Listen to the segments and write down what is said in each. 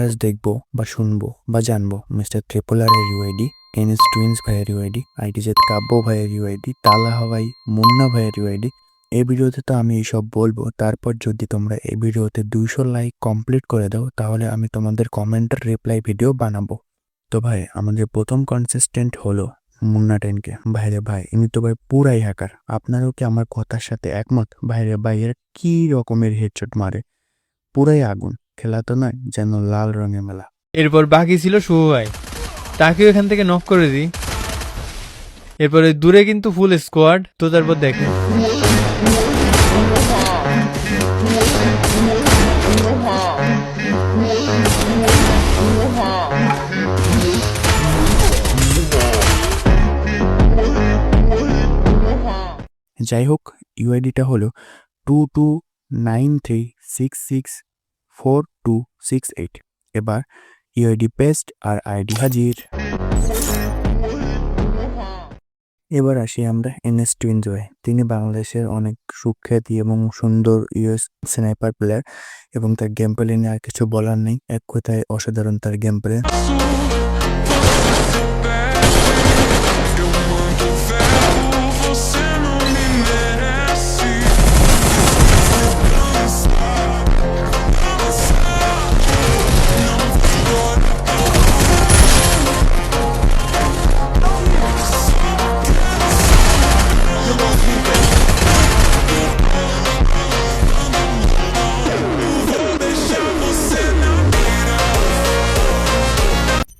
আমরা আজ দেখবো বা শুনবো বা জানবো মিস্টার ট্রিপল আর এর ইউআইডি, এনএস টুইন্স ভাইয়ের ইউআইডি, আইটিজেড কাব্য ভাইয়ের ইউআইডি, তালা হাওয়াই মুন্না ভাইয়ের ইউআইডি। এই ভিডিওতে তো আমি এইসব বলবো, তারপর যদি তোমরা এই ভিডিওতে 200 লাইক কমপ্লিট করে দাও তাহলে আমি তোমাদের কমেন্টের রিপ্লাই ভিডিও বানাবো। তো ভাই আমাদের প্রথম কনসিস্টেন্ট হলো মুন্না টেনকে। ভাইরে ভাই ইনি তো ভাই পুরাই হ্যাকার। আপনারও কি আমার কথার সাথে একমত? ভাইরে ভাই এর কি রকমের হেডশট মারে, পুরাই আগুন। খেলা তো নয়, যেন লাল রঙের মেলা। এরপর বাকি ছিল শুভ ভাই, তাকেও এখান থেকে নক করে দিই। এরপরে দূরে কিন্তু ফুল স্কোয়াড, তো তারপর দেখেন যাই হোক, ইউআইডিটা হলো 2293664268। এবার ইউআইডি পেস্ট আর আইডি হাজির। এবার আসি আমরা এনএস টুইন্স ভাই। তিনি বাংলাদেশের অনেক সুখ্যাতি এবং সুন্দর ইউএস স্নাইপার প্লেয়ার, এবং তার গেম প্লে নিয়ে আর কিছু বলার নেই। এক কথায় অসাধারণ তার গেম প্লে।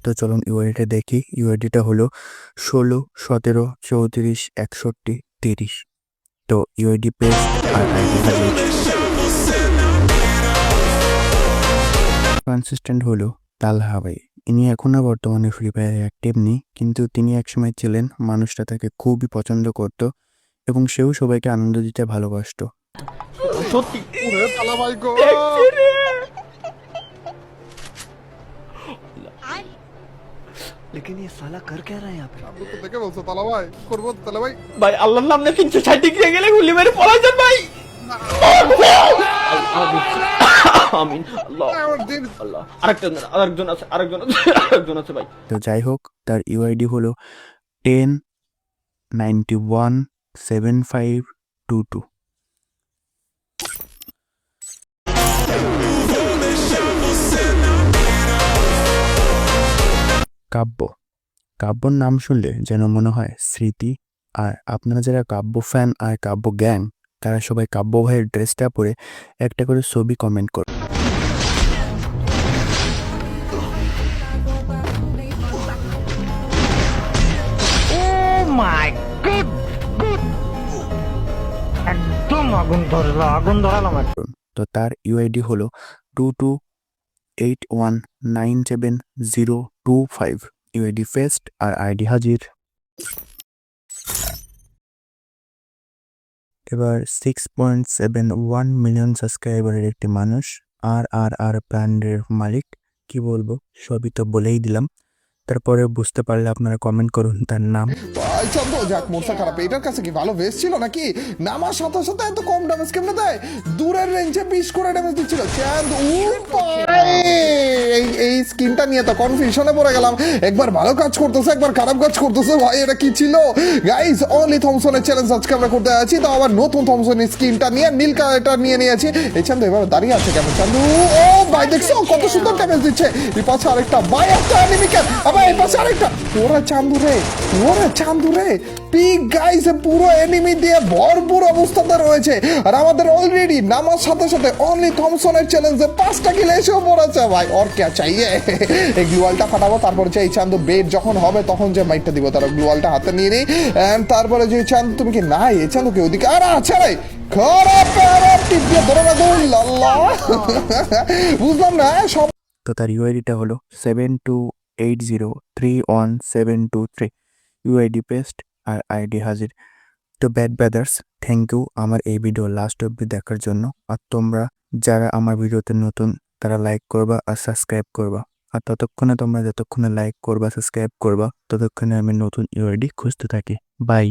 তো চলুন ইউআইডিটা দেখি। ইউআইডিটা হলো 1617346130। তো ইউআইডি পেস্ট আর আইডি হাজির। কনসিস্টেন্ট হলো তালা হাওয়াই। ইনি এখনো বর্তমানে ফ্রি ফায়ারে অ্যাক্টিভ নেই, কিন্তু তিনি একসময় ছিলেন। মানুষটা তাকে খুবই পছন্দ করত এবং সেও সবাইকে আনন্দ দিতে ভালোবাসত। সত্যি তালা ভাই গো, लेकिन ये साला कर क्या रहा है यहाँ पे? আপনি তো দেখে বলছো তালা ভাই করবো তো তালা ভাই। ভাই আল্লাহর নামে 360 ডিগ্রি গেলে গুলি মেরে পড়া যান ভাই। আমিন আল্লাহ আমার দিন আল্লাহ। আরেকজন আছে ভাই। তো যাই হোক, তার ইউআইডি হলো 10917522। কাব্যর নাম শুনলে যেন মনে হয় স্মৃতি। আর আপনারা যারা কাব্য ফ্যান আর কাব্য গ্যাং, তারা সবাই কাব্য ভাইয়ের ড্রেসটা পরে একটা করে ছবি কমেন্ট করো। তো তার ইউআইডি হলো 2281970025। ইউআইডি ফেস্ট আর আইডি হাজির। এবার 6.71 মিলিয়ন সাবস্ক্রাইবারের একটি মানুষ, আর ব্র্যান্ডের মালিক। কি বলবো, সবই তো বলেই দিলাম। তারপরে বুঝতে পারলে আপনারা কমেন্ট করুন তার নাম। ভাই চন্দ্র যাক, মোরসা খারাপ। এটার কাছে কি ভালো ভেস্ট ছিল নাকি? নামার সাথে সাথে এত কম ড্যামেজ কেমনে দেয়? দূরের রেঞ্জে 20 করে ড্যামেজ দিচ্ছিল চাঁদ। এই স্কিনটা নিয়ে তো কনফিউশনে পড়ে গেলাম। একবার ভালো কাজ করতেছে, একবার খারাপ কাজ করতেছে। ভাই এটা কি ছিল? গাইস, অনলি থমসনের চ্যালেঞ্জ আজকে আমরা করতে আছি। তো আবার নতুন থমসনের স্কিনটা নিয়ে নীল কালারটা নিয়ে নিয়েছি। এই চান্দু এবার দাঁড়িয়ে আছে কেমন চান্দু? ও ভাই দেখছো কত সুন্দর ড্যামেজ দিচ্ছে। এই পাশে আরেকটা ভাই, একটা এনিমিকে আবার এই পাশে আরেকটা। ওরা চান্দু রে পিক গাইস, পুরো এনিমি দিয়ে ভরপুর অবস্থাতে রয়েছে। আর আমাদের অলরেডি নামার সাথে সাথে অনলি থমসনের চ্যালেঞ্জে 5টা কিল এসেও পড়েছে। ভাই ওর কে চাইয়ে? এই গ্লুয়ালটা ফাটাবো, তারপরে যে এই চান্দু বেড যখন হবে তখন যে মাইকটা দিব, তার গ্লুয়ালটা হাতে নিয়ে নিই। তারপরে যে চান্দু তুমি কি নাই, এই চান্দুকে ওদিকে আর আচ্ছা রে খারাপ টিপ দিয়ে ধরে না দৌড় লাল্লা। বুঝলাম না সব। তো তার ইউআইডিটা হলো 7280317723। ইউআইডি পেস্ট আর আইডি হাজির। তো ব্যাড ব্রাদার্স, থ্যাংক ইউ আমার এই ভিডিও লাস্ট অব্দি দেখার জন্য। আর তোমরা যারা আমার ভিডিওতে নতুন, তারা লাইক করবা আর সাবস্ক্রাইব করবা। আর যতক্ষণে লাইক করবা সাবস্ক্রাইব করবা, ততক্ষণে আমি নতুন ইউআইডি খুঁজতে থাকি। বাই।